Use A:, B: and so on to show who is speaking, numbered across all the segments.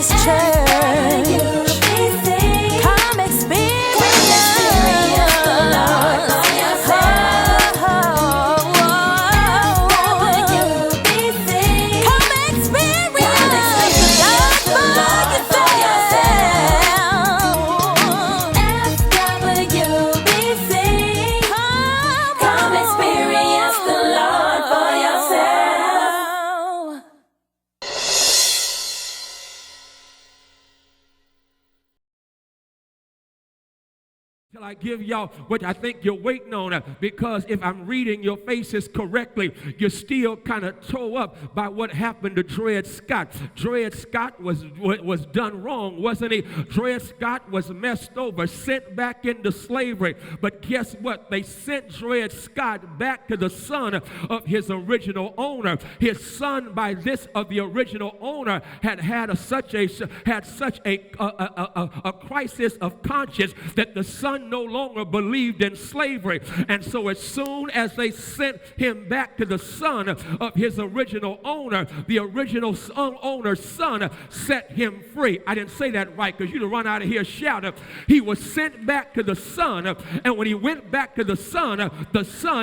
A: this church. Come experience the Lord for yourself. Come experience the Lord for yourself. FWBC. Come experience the Lord for yourself.
B: Till I give y'all what I think you're waiting on, because if I'm reading your faces correctly, you're still kind of tore up by what happened to Dred Scott. Dred Scott was done wrong, wasn't he? Dred Scott was messed over, sent back into slavery. But guess what? They sent Dred Scott back to the son of his original owner. His son, by this of the original owner, had such a crisis of conscience that the son no longer believed in slavery. And so as soon as they sent him back to the son of his original owner, the original owner's son set him free. I didn't say that right, because you'd have run out of here shouting. He was sent back to the son, and when he went back to the son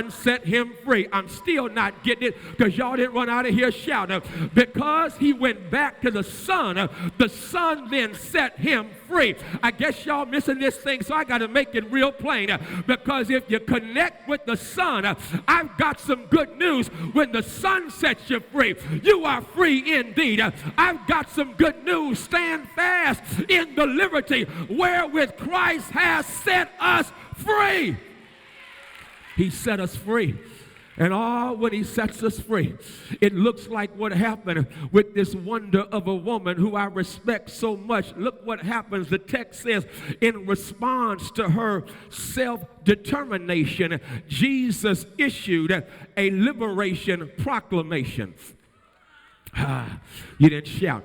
B: set him free. I'm still not getting it, because y'all didn't run out of here shouting. Because he went back to the son then set him free. I guess y'all missing this thing, so I got to make it real plain, because if you connect with the son, I've got some good news. When the son sets you free, you are free indeed. I've got some good news. Stand fast in the liberty wherewith Christ has set us free. He set us free. And when he sets us free, it looks like what happened with this wonder of a woman who I respect so much. Look what happens. The text says, in response to her self-determination, Jesus issued a liberation proclamation. You didn't shout.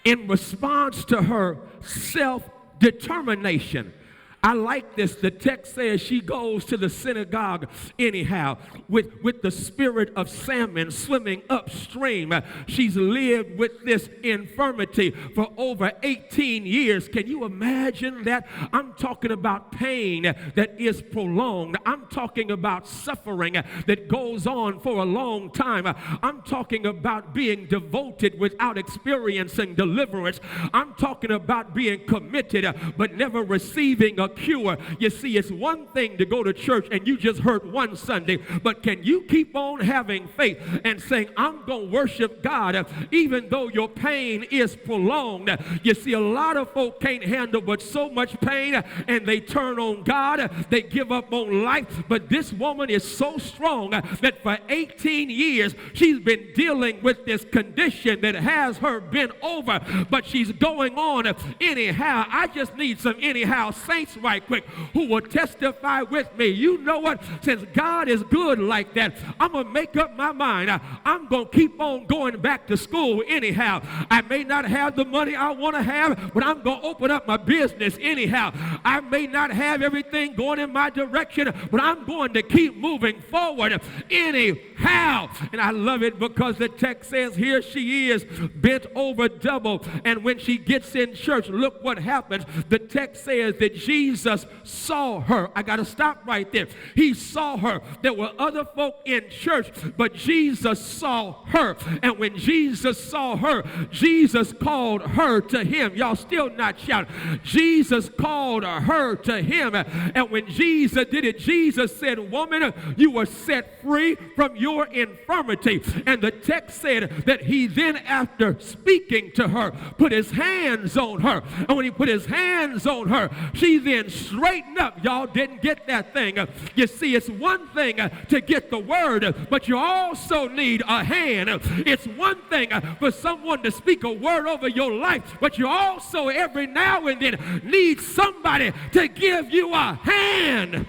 B: In response to her self-determination, I like this. The text says she goes to the synagogue anyhow with the spirit of salmon swimming upstream. She's lived with this infirmity for over 18 years. Can you imagine that? I'm talking about pain that is prolonged. I'm talking about suffering that goes on for a long time. I'm talking about being devoted without experiencing deliverance. I'm talking about being committed but never receiving a cure. You see, it's one thing to go to church and you just hurt one Sunday, but can you keep on having faith and saying, I'm going to worship God even though your pain is prolonged? You see, a lot of folk can't handle but so much pain, and they turn on God, they give up on life. But this woman is so strong that for 18 years she's been dealing with this condition that has her bent over, but she's going on anyhow. I just need some anyhow saints right quick who will testify with me. You know what? Since God is good like that, I'm going to make up my mind. I'm going to keep on going back to school anyhow. I may not have the money I want to have, but I'm going to open up my business anyhow. I may not have everything going in my direction, but I'm going to keep moving forward anyhow. And I love it because the text says here she is bent over double, and when she gets in church, look what happens. The text says that Jesus saw her. I got to stop right there. He saw her. There were other folk in church, but Jesus saw her. And when Jesus saw her, Jesus called her to him. Y'all still not shouting. Jesus called her to him. And when Jesus did it, Jesus said, woman, you were set free from your infirmity. And the text said that he then, after speaking to her, put his hands on her. And when he put his hands on her, she then straightened up. Y'all didn't get that thing. You see, it's one thing to get the word, but you also need a hand. It's one thing for someone to speak a word over your life, but you also every now and then need somebody to give you a hand.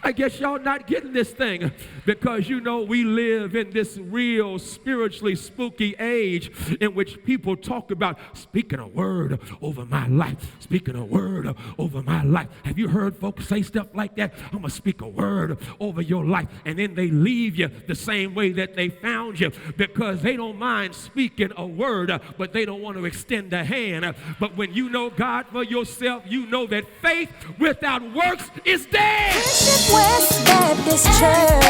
B: I guess y'all not getting this thing. Because you know we live in this real spiritually spooky age in which people talk about speaking a word over my life, speaking a word over my life. Have you heard folks say stuff like that? I'm going to speak a word over your life. And then they leave you the same way that they found you because they don't mind speaking a word, but they don't want to extend a hand. But when you know God for yourself, you know that faith without works is dead.
A: Bishop West Baptist Church.